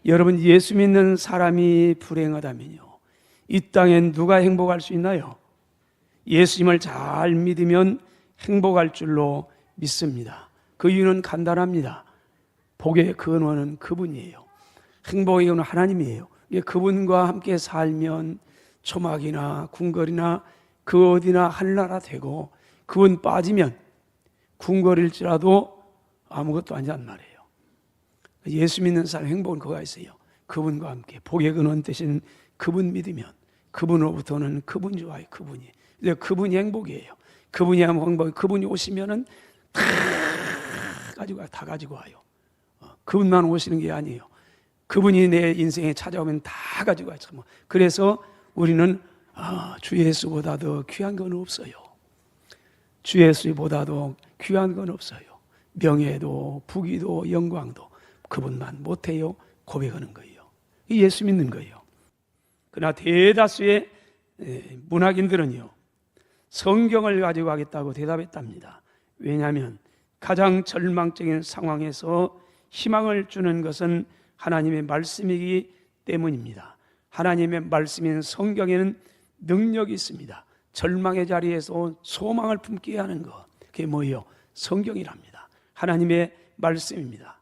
여러분, 예수 믿는 사람이 불행하다면요, 이 땅엔 누가 행복할 수 있나요? 예수님을 잘 믿으면 행복할 줄로 믿습니다. 그 이유는 간단합니다. 복의 근원은 그분이에요. 행복의 근원은 하나님이에요. 그분과 함께 살면 초막이나 궁궐이나 그 어디나 하늘나라 되고, 그분 빠지면 궁궐일지라도 아무것도 아니란 말이에요. 예수 믿는 사람 행복은 그거가 있어요. 그분과 함께 복의 근원 되신 그분 믿으면 그분으로부터는 그분 좋아요. 그분이. 그분이 행복이에요. 그분이 행복, 그분이 오시면은 다 가지고 와요. 다 가지고 와요. 그분만 오시는 게 아니에요. 그분이 내 인생에 찾아오면 다 가지고 와요. 그래서 우리는 주 예수보다 더 귀한 건 없어요. 주 예수보다도 귀한 건 없어요. 명예도 부귀도 영광도 그분만 못해요. 고백하는 거예요. 예수 믿는 거예요. 그러나 대다수의 문학인들은요, 성경을 가지고 하겠다고 대답했답니다. 왜냐하면 가장 절망적인 상황에서 희망을 주는 것은 하나님의 말씀이기 때문입니다. 하나님의 말씀인 성경에는 능력이 있습니다. 절망의 자리에서 소망을 품게 하는 것, 그게 뭐예요? 성경이랍니다. 하나님의 말씀입니다.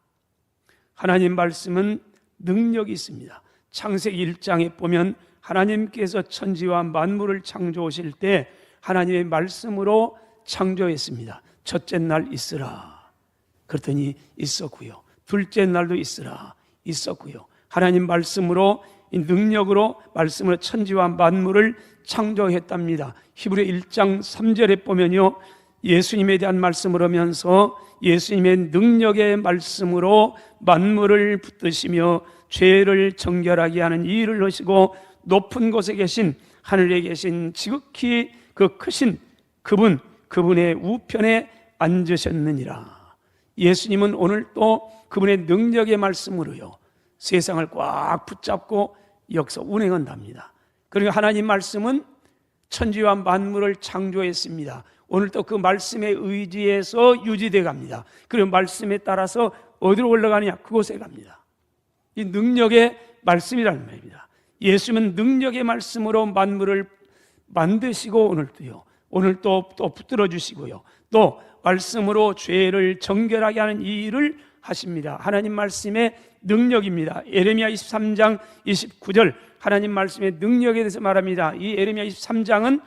하나님 말씀은 능력이 있습니다. 창세기 1장에 보면 하나님께서 천지와 만물을 창조하실 때 하나님의 말씀으로 창조했습니다. 첫째 날 있으라 그랬더니 있었고요. 둘째 날도 있으라 있었고요. 하나님 말씀으로, 이 능력으로, 말씀으로 천지와 만물을 창조했답니다. 히브리 1장 3절에 보면요, 예수님에 대한 말씀을 하면서 예수님의 능력의 말씀으로 만물을 붙드시며 죄를 정결하게 하는 이 일을 하시고 높은 곳에 계신, 하늘에 계신 지극히 그 크신 그분의 우편에 앉으셨느니라. 예수님은 오늘 또 그분의 능력의 말씀으로요, 세상을 꽉 붙잡고 역사 운행한답니다. 그러니까 하나님 말씀은 천지와 만물을 창조했습니다. 오늘 또 그 말씀의 의지에서 유지되어 갑니다. 그리고 말씀에 따라서 어디로 올라가느냐? 그곳에 갑니다. 이 능력의 말씀이라는 말입니다. 예수님은 능력의 말씀으로 만물을 만드시고 오늘 또 붙들어 주시고요, 또 말씀으로 죄를 정결하게 하는 이 일을 하십니다. 하나님 말씀의 능력입니다. 에레미야 23장 29절 하나님 말씀의 능력에 대해서 말합니다. 이 에레미야 23장은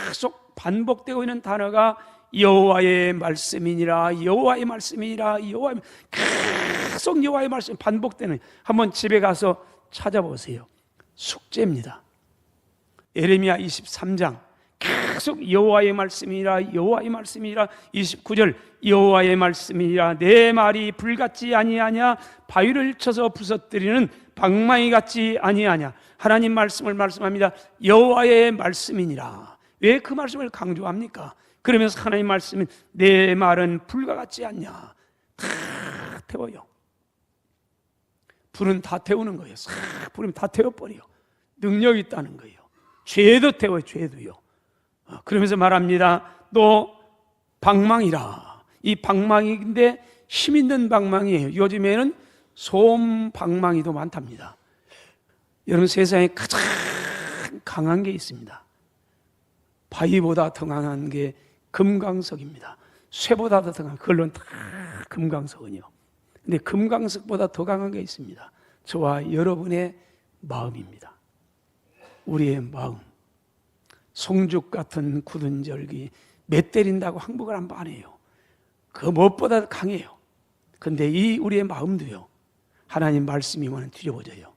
계속 반복되고 있는 단어가 여호와의 말씀이니라, 여호와의 말씀이니라, 여호와의, 계속 여호와의 말씀이 반복되는, 한번 집에 가서 찾아보세요. 숙제입니다. 에레미야 23장 계속 여호와의 말씀이라, 여호와의 말씀이라. 29절 여호와의 말씀이라, 내 말이 불같지 아니하냐, 바위를 쳐서 부서뜨리는 방망이 같지 아니하냐. 하나님 말씀을 말씀합니다. 여호와의 말씀이니라. 왜 그 말씀을 강조합니까? 그러면서 하나님 말씀은 내 말은 불과 같지 않냐. 다 태워요. 불은 다 태우는 거예요. 싹 불이면 다 태워버려요. 능력이 있다는 거예요. 죄도 태워요. 죄도요. 그러면서 말합니다. 또 방망이라. 이 방망이인데 힘 있는 방망이에요. 요즘에는 솜 방망이도 많답니다. 여러분, 세상에 가장 강한 게 있습니다. 바위보다 더 강한 게 금강석입니다. 쇠보다 더 강한, 그걸로는 다 금강석은요. 근데 금강석보다 더 강한 게 있습니다. 저와 여러분의 마음입니다. 우리의 마음. 송죽 같은 굳은 절기, 매 때린다고 항복을 안 해요. 그 무엇보다 강해요. 근데 이 우리의 마음도요, 하나님 말씀이면 뒤집어져요.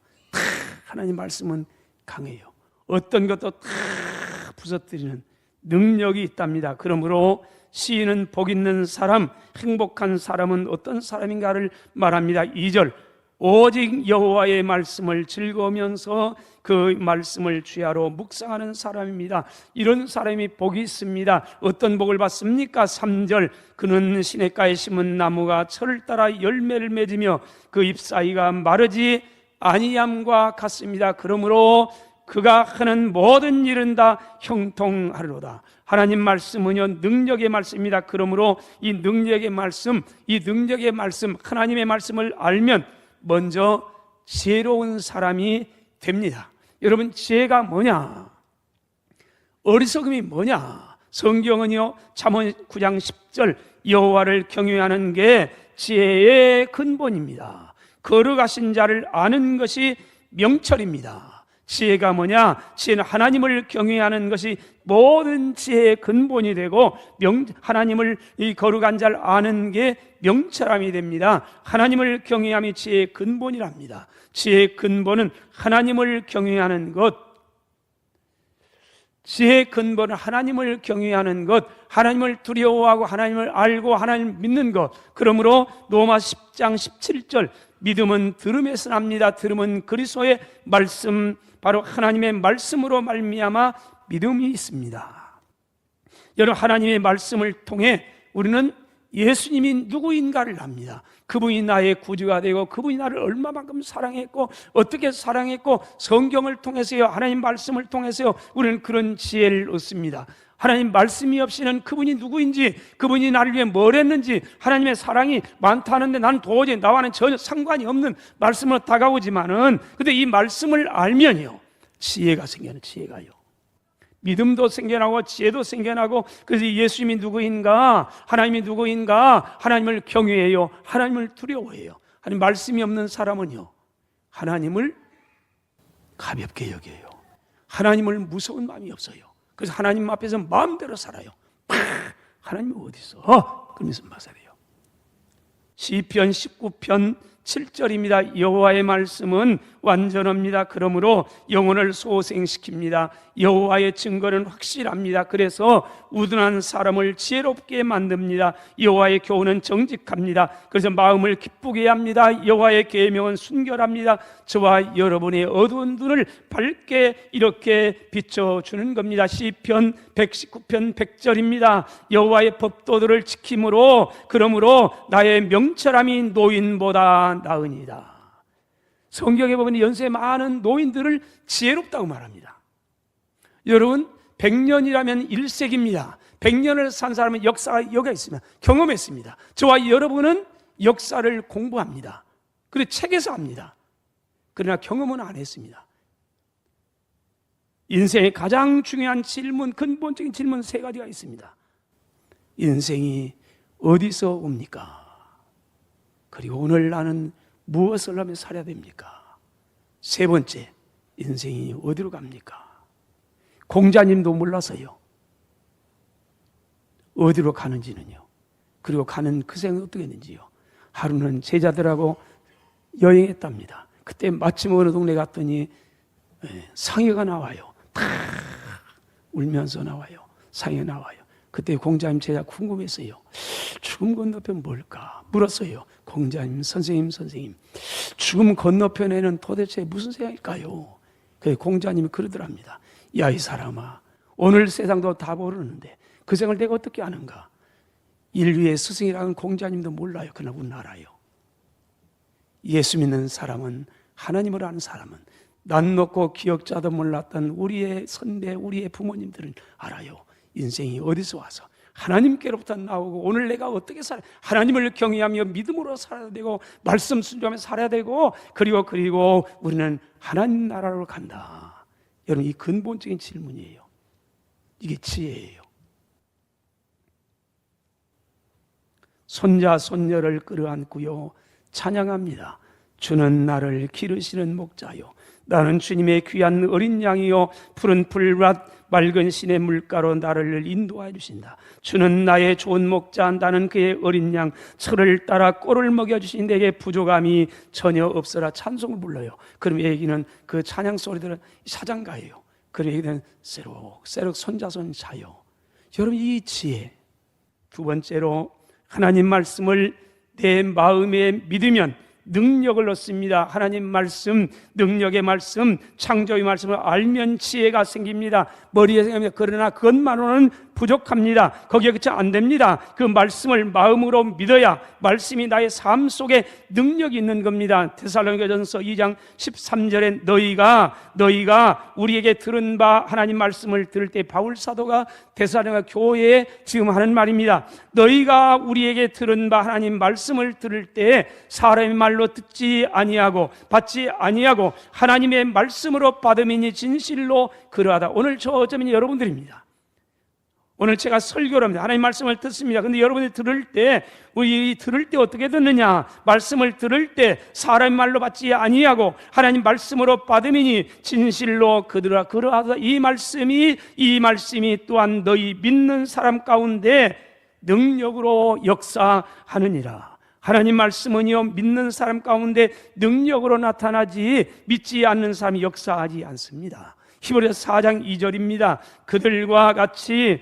하나님 말씀은 강해요. 어떤 것도 다 부서뜨리는 능력이 있답니다. 그러므로 시인은 복 있는 사람, 행복한 사람은 어떤 사람인가를 말합니다. 2절 오직 여호와의 말씀을 즐거우면서 그 말씀을 주야로 묵상하는 사람입니다. 이런 사람이 복이 있습니다. 어떤 복을 받습니까? 3절 그는 시냇가에 심은 나무가 철을 따라 열매를 맺으며 그 잎사이가 마르지 아니함과 같습니다. 그러므로 그가 하는 모든 일은 다 형통하리로다. 하나님 말씀은요, 능력의 말씀입니다. 그러므로 이 능력의 말씀, 하나님의 말씀을 알면 먼저 지혜로운 사람이 됩니다. 여러분, 지혜가 뭐냐? 어리석음이 뭐냐? 성경은요, 잠언 9장 10절 여호와를 경외하는 게 지혜의 근본입니다. 거룩하신 자를 아는 것이 명철입니다. 지혜가 뭐냐? 지혜는 하나님을 경외하는 것이 모든 지혜의 근본이 되고, 하나님을, 이 거룩한 자를 아는 게 명철함이 됩니다. 하나님을 경외함이 지혜의 근본이랍니다. 지혜의 근본은 하나님을 경외하는 것, 지혜의 근본은 하나님을 경외하는 것, 하나님을 두려워하고 하나님을 알고 하나님을 믿는 것. 그러므로 로마 10장 17절 믿음은 들음에서 납니다. 들음은 그리스도의 말씀, 바로 하나님의 말씀으로 말미암아 믿음이 있습니다. 여러분, 하나님의 말씀을 통해 우리는 예수님이 누구인가를 압니다. 그분이 나의 구주가 되고 그분이 나를 얼마만큼 사랑했고 어떻게 사랑했고, 성경을 통해서요, 하나님 말씀을 통해서요, 우리는 그런 지혜를 얻습니다. 하나님 말씀이 없이는 그분이 누구인지, 그분이 나를 위해 뭘 했는지, 하나님의 사랑이 많다는데 나는 도저히 나와는 전혀 상관이 없는 말씀으로 다가오지만은, 근데 이 말씀을 알면요, 지혜가 생겨나요. 지혜가요, 믿음도 생겨나고 지혜도 생겨나고. 그래서 예수님이 누구인가, 하나님이 누구인가, 하나님을 경외해요, 하나님을 두려워해요. 하나님 말씀이 없는 사람은요, 하나님을 가볍게 여겨요. 하나님을 무서운 마음이 없어요. 그래서 하나님 앞에서 마음대로 살아요. 하나님이 어디 있어? 그러면서 마살해요. 시편 19편 7절입니다. 여호와의 말씀은 완전합니다. 그러므로 영혼을 소생시킵니다. 여호와의 증거는 확실합니다. 그래서 우둔한 사람을 지혜롭게 만듭니다. 여호와의 교훈은 정직합니다. 그래서 마음을 기쁘게 합니다. 여호와의 계명은 순결합니다. 저와 여러분의 어두운 눈을 밝게 이렇게 비춰주는 겁니다. 시편 119편 100절입니다. 여호와의 법도들을 지킴으로, 그러므로 나의 명철함이 노인보다 나으니이다. 성경에 보면 연세 많은 노인들을 지혜롭다고 말합니다. 여러분, 100년이라면 1세기입니다. 100년을 산 사람은 역사가 여기가 있습니다. 경험했습니다. 저와 여러분은 역사를 공부합니다. 그리고 책에서 합니다. 그러나 경험은 안 했습니다. 인생의 가장 중요한 질문, 근본적인 질문 3가지가 있습니다. 인생이 어디서 옵니까? 그리고 오늘 나는 무엇을 하며 살아야 됩니까? 3번째, 인생이 어디로 갑니까? 공자님도 몰라서요, 어디로 가는지는요. 그리고 가는 그 생은 어떻게 했는지요. 하루는 제자들하고 여행했답니다. 그때 마침 어느 동네 갔더니 상여가 나와요. 다 울면서 나와요. 상여 나와요. 그때 공자님 제자 궁금했어요. 죽음 건너편 뭘까? 물었어요. 공자님, 선생님, 죽음 건너편에는 도대체 무슨 생각일까요? 그 공자님이 그러더랍니다. 야, 이 사람아, 오늘 세상도 다 모르는데 그 생을 내가 어떻게 아는가? 인류의 스승이라는 공자님도 몰라요. 그러나 우리는 알아요. 예수 믿는 사람은, 하나님을 아는 사람은, 난 놓고 기억자도 몰랐던 우리의 선배, 우리의 부모님들은 알아요. 인생이 어디서 와서 하나님께로부터 나오고, 오늘 내가 어떻게 살아야, 하나님을 경외하며 믿음으로 살아야 되고, 말씀 순종하며 살아야 되고, 그리고 우리는 하나님 나라로 간다. 여러분, 이 근본적인 질문이에요. 이게 지혜예요. 손자 손녀를 끌어안고요, 찬양합니다. 주는 나를 기르시는 목자요, 나는 주님의 귀한 어린 양이요, 푸른 풀밭 맑은 시내 물가로 나를 인도하여 주신다. 주는 나의 좋은 목자, 나는 그의 어린 양, 철을 따라 꼴을 먹여주신 내게 부족함이 전혀 없어라. 찬송을 불러요. 그럼 얘기는, 그 찬양 소리들은 사장가예요. 그럼 얘기는 새록 손자손 자요. 여러분, 이 지혜. 2번째로, 하나님 말씀을 내 마음에 믿으면 능력을 얻습니다. 하나님 말씀, 능력의 말씀, 창조의 말씀을 알면 지혜가 생깁니다. 머리에 생깁니다. 그러나 그것만으로는 부족합니다. 거기에 그쳐 안 됩니다. 그 말씀을 마음으로 믿어야 말씀이 나의 삶 속에 능력이 있는 겁니다. 데살로니가전서 2장 13절에 너희가 우리에게 들은 바 하나님 말씀을 들을 때, 바울 사도가 데살로니가 교회에 지금 하는 말입니다. 너희가 우리에게 들은 바 하나님 말씀을 들을 때 사람의 말로 듣지 아니하고 받지 아니하고 하나님의 말씀으로 받음이니 진실로 그러하다. 오늘 저점이 여러분들입니다. 오늘 제가 설교를 합니다. 하나님 말씀을 듣습니다. 근데 여러분이 들을 때 어떻게 듣느냐? 말씀을 들을 때 사람의 말로 받지 아니하고 하나님 말씀으로 받음이니 진실로 그러하다. 이 말씀이 또한 너희 믿는 사람 가운데 능력으로 역사하느니라. 하나님 말씀은요, 믿는 사람 가운데 능력으로 나타나지 믿지 않는 사람이 역사하지 않습니다. 히브리서 4장 2절입니다. 그들과 같이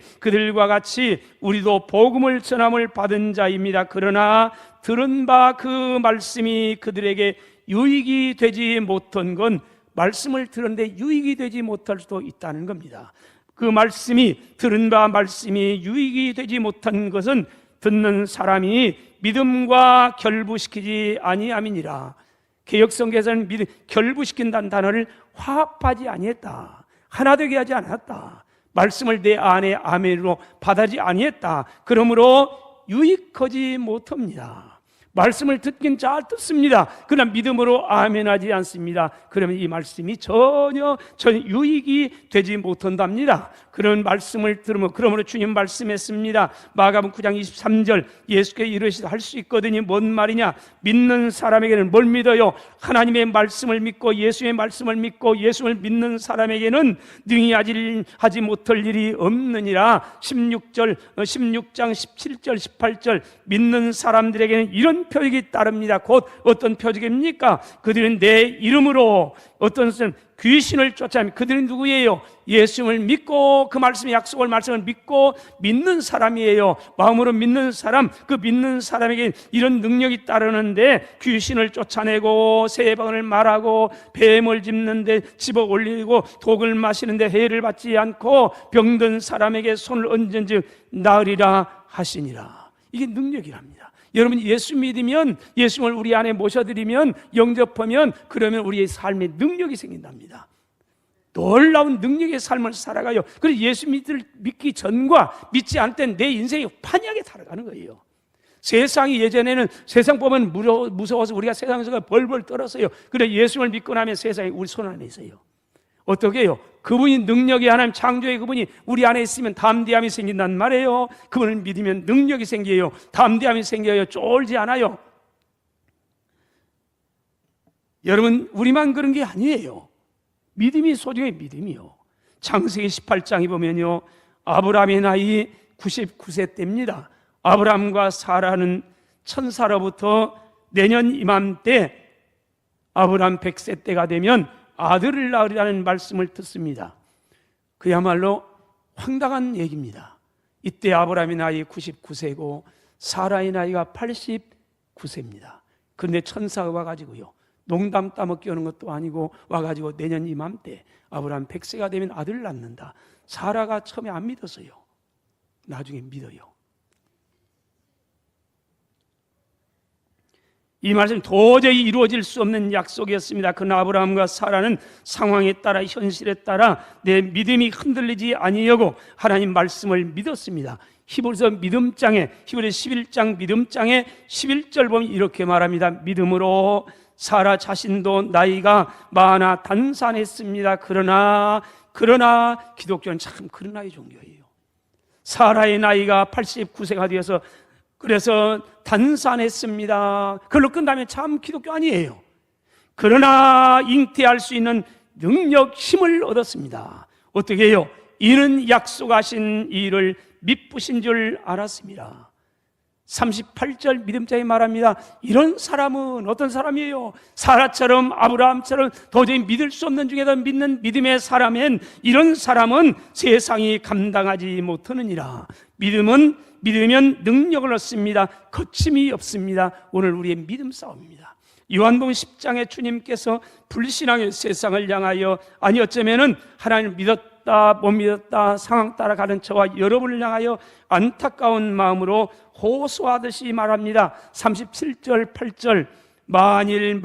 우리도 복음을 전함을 받은 자입니다. 그러나 들은 바 그 말씀이 그들에게 유익이 되지 못한 건, 말씀을 들었는데 유익이 되지 못할 수도 있다는 겁니다. 그 말씀이, 들은 바 말씀이 유익이 되지 못한 것은 듣는 사람이 믿음과 결부시키지 아니함이니라. 개역성경에서는 결부시킨다는 단어를 화합하지 아니했다, 하나 되게 하지 않았다, 말씀을 내 안에 아멘으로 받아지 아니했다. 그러므로 유익하지 못합니다. 말씀을 듣긴 잘 듣습니다. 그러나 믿음으로 아멘하지 않습니다. 그러면 이 말씀이 전혀 유익이 되지 못한답니다. 그런 말씀을 들으면, 그러므로 주님 말씀했습니다. 마가복음 9장 23절, 예수께서 이르시되 할 수 있거든요. 뭔 말이냐? 믿는 사람에게는 뭘 믿어요? 하나님의 말씀을 믿고 예수의 말씀을 믿고 예수를 믿는 사람에게는 능히 하지 못할 일이 없느니라. 16장 17절 18절, 믿는 사람들에게는 이런 표적이 따릅니다. 곧 어떤 표적입니까? 그들은 내 이름으로 어떤 귀신을 쫓아내면, 그들은 누구예요? 예수를 믿고 그 말씀의 약속을, 말씀을 믿고 믿는 사람이에요. 마음으로 믿는 사람, 그 믿는 사람에게 이런 능력이 따르는데, 귀신을 쫓아내고 세방을 말하고 뱀을 짚는데 집어 올리고 독을 마시는데 해를 받지 않고 병든 사람에게 손을 얹은즉 나으리라 하시니라. 이게 능력이랍니다. 여러분, 예수 믿으면, 예수를 우리 안에 모셔드리면, 영접하면, 그러면 우리의 삶에 능력이 생긴답니다. 놀라운 능력의 삶을 살아가요. 그래서 예수 믿기 전과 믿지 않을 땐 내 인생이 판이하게 살아가는 거예요. 세상이, 예전에는 세상 보면 무서워서 우리가 세상에서 벌벌 떨었어요. 그래 예수를 믿고 나면 세상이 우리 손 안에 있어요. 어떻게 해요? 그분이 능력이, 하나님 창조의 그분이 우리 안에 있으면 담대함이 생긴단 말이에요. 그분을 믿으면 능력이 생겨요. 담대함이 생겨요. 쫄지 않아요. 여러분, 우리만 그런 게 아니에요. 믿음이 소중해. 믿음이요. 창세기 18장에 보면요, 아브라함의 나이 99세 때입니다. 아브라함과 사라는 천사로부터 내년 이맘때 아브라함 100세 때가 되면 아들을 낳으리라는 말씀을 듣습니다. 그야말로 황당한 얘기입니다. 이때 아브라함의 나이 99세고 사라의 나이가 89세입니다. 그런데 천사가 와가지고요, 농담 따먹기 오는 것도 아니고 와가지고 내년 이맘때 아브라함 100세가 되면 아들을 낳는다. 사라가 처음에 안 믿었어요. 나중에 믿어요. 이 말씀 도저히 이루어질 수 없는 약속이었습니다. 그러나 아브라함과 사라는 상황에 따라, 현실에 따라 내 믿음이 흔들리지 아니하고 하나님 말씀을 믿었습니다. 히브리서 11장 믿음장에 11절 보면 이렇게 말합니다. 믿음으로 사라 자신도 나이가 많아 단산했습니다. 그러나 기독교는 참 그러나의 종교예요. 사라의 나이가 89세가 되어서 그래서 단산했습니다. 그걸로 끝나면 참 기독교 아니에요. 그러나 잉태할 수 있는 능력, 힘을 얻었습니다. 어떻게 해요? 이는 약속하신 이를 미쁘신 줄 알았습니다. 38절 믿음장에 말합니다. 이런 사람은 어떤 사람이에요? 사라처럼, 아브라함처럼 도저히 믿을 수 없는 중에도 믿는 믿음의 사람엔, 이런 사람은 세상이 감당하지 못하느니라. 믿으면 능력을 얻습니다. 거침이 없습니다. 오늘 우리의 믿음 싸움입니다. 요한복음 10장에 주님께서 불신앙의 세상을 향하여, 아니 어쩌면은 하나님을 믿었다 못 믿었다 상황 따라 가는 저와 여러분을 향하여 안타까운 마음으로 호소하듯이 말합니다. 37절 8절 만일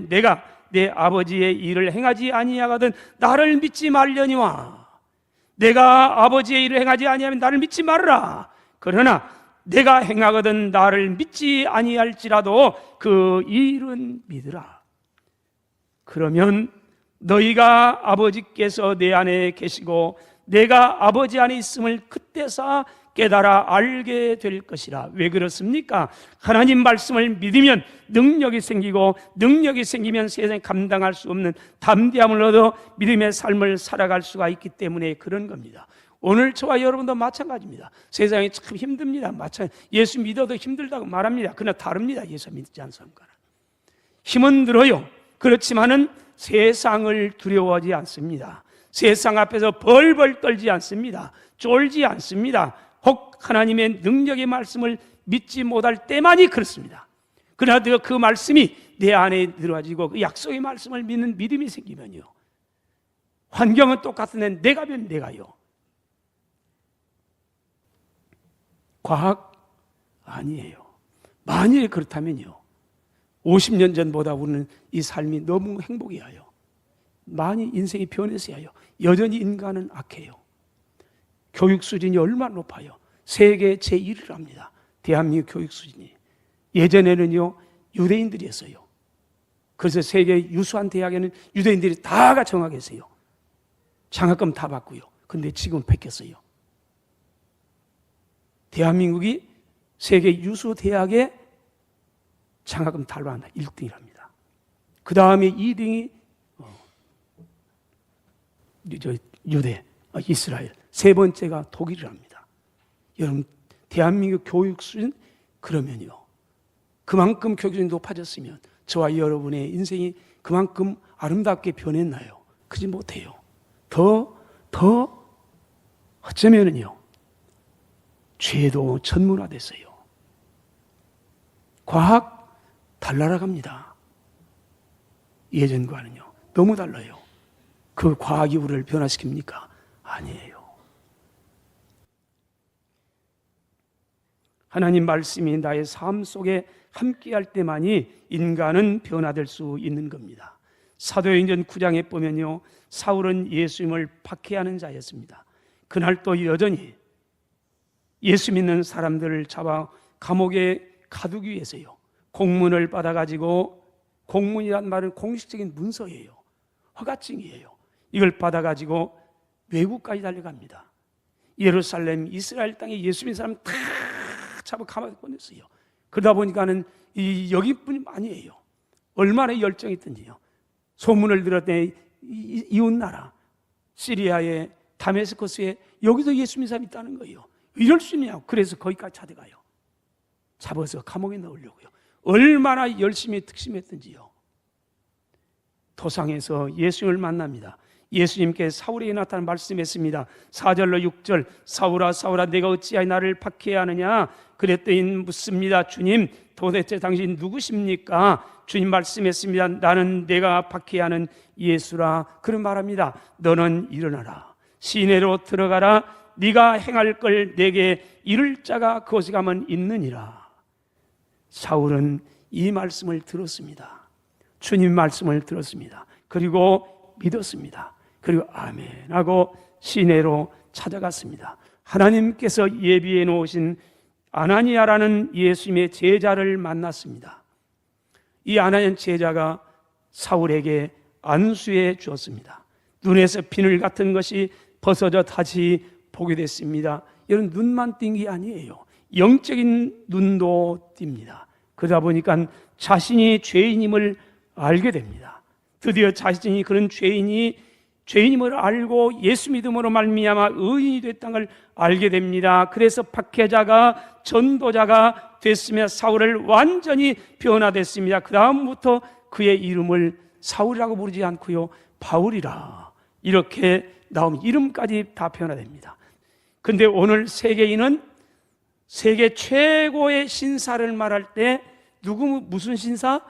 내가 내 아버지의 일을 행하지 아니하거든 나를 믿지 말려니와. 내가 아버지의 일을 행하지 아니하면 나를 믿지 말으라. 그러나 내가 행하거든 나를 믿지 아니할지라도 그 일은 믿으라. 그러면 너희가 아버지께서 내 안에 계시고 내가 아버지 안에 있음을 그때서 깨달아 알게 될 것이라. 왜 그렇습니까? 하나님 말씀을 믿으면 능력이 생기고 능력이 생기면 세상에 감당할 수 없는 담대함을 얻어 믿음의 삶을 살아갈 수가 있기 때문에 그런 겁니다. 오늘 저와 여러분도 마찬가지입니다. 세상이 참 힘듭니다. 예수 믿어도 힘들다고 말합니다. 그러나 다릅니다. 예수 믿지 않는 사람과는. 힘은 들어요. 그렇지만은 세상을 두려워하지 않습니다. 세상 앞에서 벌벌 떨지 않습니다. 쫄지 않습니다. 혹 하나님의 능력의 말씀을 믿지 못할 때만이 그렇습니다. 그러나 그 말씀이 내 안에 들어와지고 그 약속의 말씀을 믿는 믿음이 생기면요, 환경은 똑같은데 내가 면 내가요. 과학 아니에요. 만일 그렇다면요, 50년 전보다 우리는 이 삶이 너무 행복해요. 많이 인생이 변했어요. 여전히 인간은 악해요. 교육 수준이 얼마나 높아요. 세계 제1위를 합니다. 대한민국 교육 수준이. 예전에는요, 유대인들이었어요. 그래서 세계 유수한 대학에는 유대인들이 다가 정하게 했어요. 장학금 다 받고요. 근데 지금 뺏겼어요. 대한민국이 세계 유수 대학에 장학금 달러한다. 1등이랍니다. 그 다음에 2등이 유대, 이스라엘. 세 번째가 독일이랍니다. 여러분, 대한민국 교육 수준 그러면요, 그만큼 교육 수준이 높아졌으면 저와 여러분의 인생이 그만큼 아름답게 변했나요? 그러지 못해요. 더 어쩌면은요, 죄도 전문화됐어요. 과학 달라라갑니다. 예전과는요, 너무 달라요. 그 과학이 우리를 변화시킵니까? 아니에요. 하나님 말씀이 나의 삶 속에 함께할 때만이 인간은 변화될 수 있는 겁니다. 사도행전 9장에 보면요, 사울은 예수님을 박해하는 자였습니다. 그날 또 여전히 예수 믿는 사람들을 잡아 감옥에 가두기 위해서요, 공문을 받아가지고, 공문이란 말은 공식적인 문서예요. 허가증이에요. 이걸 받아가지고 외국까지 달려갑니다. 예루살렘, 이스라엘 땅에 예수 믿는 사람 다 잡아 감옥에 보냈어요. 그러다 보니까는 여기뿐이 아니에요. 얼마나 열정이 있던지요. 소문을 들었더니 이웃 나라 시리아의 다메스커스에 여기도 예수 믿는 사람이 있다는 거예요. 이럴 수 있냐고. 그래서 거기까지 찾아가요. 잡아서 감옥에 넣으려고요. 얼마나 열심히 특심했던지요. 도상에서 예수님을 만납니다. 예수님께 사울에게 나타나 말씀했습니다. 4절로 6절, 사울아 사울아 내가 어찌하여 나를 박해하느냐. 그랬더니 묻습니다. 주님, 도대체 당신 누구십니까? 주님 말씀했습니다. 나는 내가 박해하는 예수라. 그런 말합니다. 너는 일어나라, 시내로 들어가라. 네가 행할 걸 내게 이룰 자가 그곳에 가면 있느니라. 사울은 이 말씀을 들었습니다. 주님 말씀을 들었습니다. 그리고 믿었습니다. 그리고 아멘 하고 시내로 찾아갔습니다. 하나님께서 예비해 놓으신 아나니아라는 예수님의 제자를 만났습니다. 이 아나니아 제자가 사울에게 안수해 주었습니다. 눈에서 비늘 같은 것이 벗어져 다시 보게 됐습니다. 이런 눈만 띈 게 아니에요. 영적인 눈도 띕니다. 그러다 보니까 자신이 죄인임을 알게 됩니다. 드디어 자신이 그런 죄인임을 알고 예수 믿음으로 말미암아 의인이 됐다는 걸 알게 됩니다. 그래서 박해자가 전도자가 됐으며 사울을 완전히 변화됐습니다. 그 다음부터 그의 이름을 사울이라고 부르지 않고요, 바울이라 이렇게 나오면 이름까지 다 변화됩니다. 근데 오늘 세계인은 세계 최고의 신사를 말할 때 무슨 신사?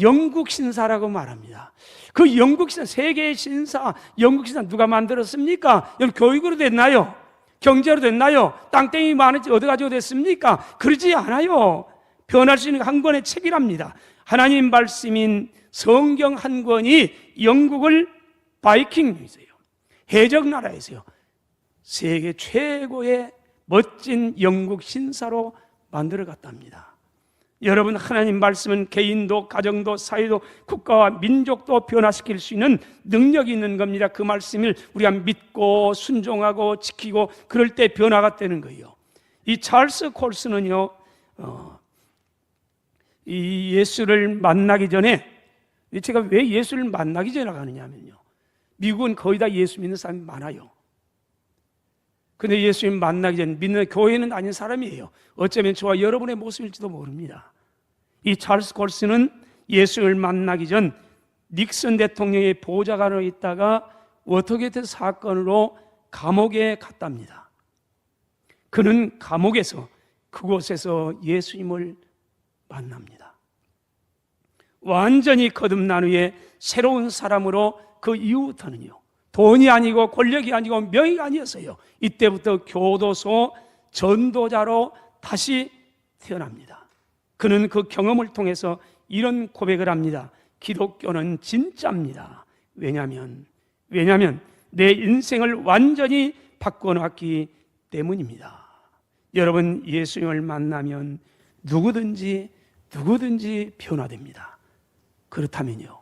영국 신사라고 말합니다. 그 영국 신사, 세계의 신사, 영국 신사 누가 만들었습니까? 여러분, 교육으로 됐나요? 경제로 됐나요? 땅땡이 많은지 얻어가지고 됐습니까? 그러지 않아요. 변할 수 있는 한 권의 책이랍니다. 하나님 말씀인 성경 한 권이 영국을 바이킹에서요, 해적 나라에서요, 세계 최고의 멋진 영국 신사로 만들어갔답니다. 여러분, 하나님 말씀은 개인도, 가정도, 사회도, 국가와 민족도 변화시킬 수 있는 능력이 있는 겁니다. 그 말씀을 우리가 믿고 순종하고 지키고 그럴 때 변화가 되는 거예요. 이 찰스 콜스는요, 이 예수를 만나기 전에, 제가 왜 예수를 만나기 전에 가느냐면요, 미국은 거의 다 예수 믿는 사람이 많아요. 근데 예수님 만나기 전에 믿는 교회는 아닌 사람이에요. 어쩌면 저와 여러분의 모습일지도 모릅니다. 이 찰스 콜스는 예수를 만나기 전 닉슨 대통령의 보좌관으로 있다가 워터게이트 사건으로 감옥에 갔답니다. 그는 감옥에서, 그곳에서 예수님을 만납니다. 완전히 거듭난 후에 새로운 사람으로 그 이후부터는요, 돈이 아니고 권력이 아니고 명예가 아니었어요. 이때부터 교도소 전도자로 다시 태어납니다. 그는 그 경험을 통해서 이런 고백을 합니다. 기독교는 진짜입니다. 왜냐하면 내 인생을 완전히 바꿔놨기 때문입니다. 여러분, 예수님을 만나면 누구든지 변화됩니다. 그렇다면요,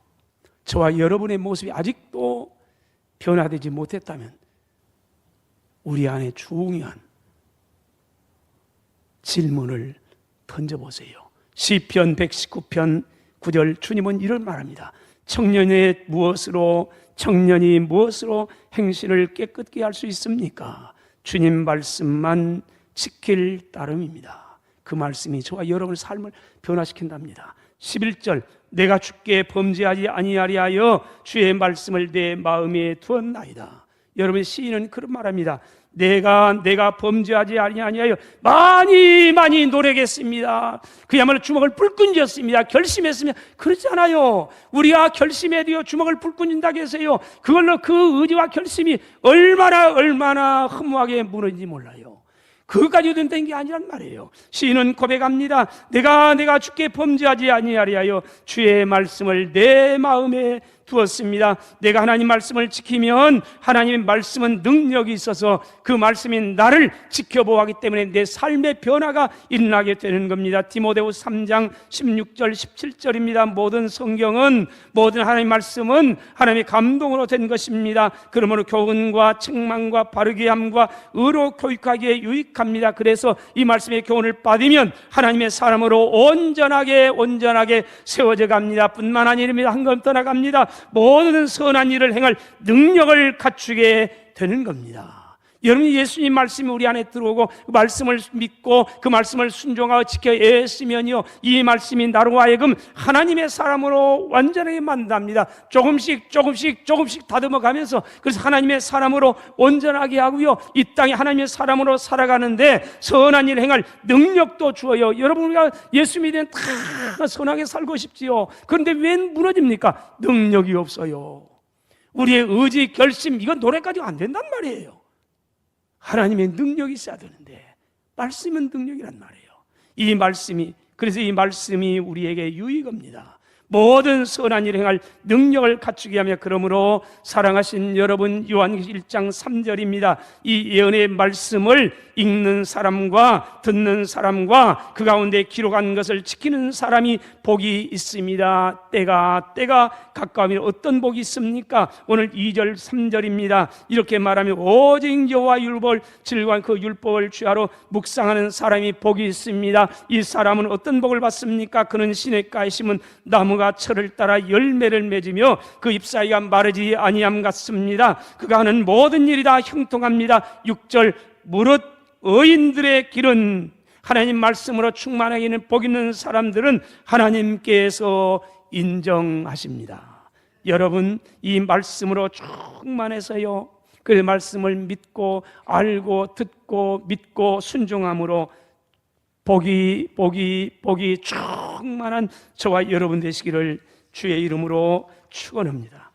저와 여러분의 모습이 아직도 변화되지 못했다면 우리 안에 중요한 질문을 던져보세요. 시편 119편 9절, 주님은 이런 말합니다. 청년이 무엇으로 행실을 깨끗게 할 수 있습니까? 주님 말씀만 지킬 따름입니다. 그 말씀이 저와 여러분의 삶을 변화시킨답니다. 11절, 내가 주께 범죄하지 아니하리 하여 주의 말씀을 내 마음에 두었나이다. 여러분, 시인은 그런 말합니다. 내가 범죄하지 아니하여 많이 노력했습니다. 그야말로 주먹을 불끈 쥐었습니다. 결심했습니다. 그렇지 않아요. 우리가 결심해도요, 주먹을 불끈 쥔다고 해서요, 그걸로 그 의지와 결심이 얼마나 허무하게 무너진지 몰라요. 그것까지 된다는 게 아니란 말이에요. 시인은 고백합니다. 내가 주께 범죄하지 아니하리 하여 주의 말씀을 내 마음에 두었습니다. 내가 하나님 말씀을 지키면 하나님의 말씀은 능력이 있어서 그 말씀이 나를 지켜보기 때문에 내 삶의 변화가 일어나게 되는 겁니다. 디모데후서 3장 16절 17절입니다. 모든 성경은, 모든 하나님의 말씀은 하나님의 감동으로 된 것입니다. 그러므로 교훈과 책망과 바르게 함과 의로 교육하기에 유익합니다. 그래서 이 말씀의 교훈을 받으면 하나님의 사람으로 온전하게 세워져 갑니다. 뿐만 아니라 한 걸음 떠나갑니다. 모든 선한 일을 행할 능력을 갖추게 되는 겁니다. 여러분이 예수님 말씀이 우리 안에 들어오고 그 말씀을 믿고 그 말씀을 순종하고 지켜 애쓰면요, 이 말씀이 나로 하여금 하나님의 사람으로 완전하게 만듭니다. 조금씩 다듬어 가면서, 그래서 하나님의 사람으로 온전하게 하고요, 이 땅에 하나님의 사람으로 살아가는데 선한 일을 행할 능력도 주어요. 여러분, 우리가 예수 믿으면 다 선하게 살고 싶지요. 그런데 왜 무너집니까? 능력이 없어요. 우리의 의지, 결심, 이건 노래 가지고 안 된단 말이에요. 하나님의 능력이 있어야 되는데, 말씀은 능력이란 말이에요. 그래서 이 말씀이 우리에게 유익합니다. 모든 선한 일을 행할 능력을 갖추게 하며, 그러므로 사랑하신 여러분, 요한계시록 1장 3절입니다. 이 예언의 말씀을 읽는 사람과 듣는 사람과 그 가운데 기록한 것을 지키는 사람이 복이 있습니다. 때가 가까우면 어떤 복이 있습니까? 오늘 2절 3절입니다. 이렇게 말하면 오직 여호와 율법을 즐거운 그 율법을 취하러 묵상하는 사람이 복이 있습니다. 이 사람은 어떤 복을 받습니까? 그는 시냇가에 심은 나무가 철을 따라 열매를 맺으며 그 잎사귀가 마르지 아니함 같습니다. 그가 하는 모든 일이 다 형통합니다. 6절, 무릇 의인들의 길은, 하나님 말씀으로 충만하기는 복 있는 사람들은 하나님께서 인정하십니다. 여러분, 이 말씀으로 충만해서요, 그 말씀을 믿고 알고 듣고 믿고 순종함으로 복이 충만한 저와 여러분 되시기를 주의 이름으로 축원합니다.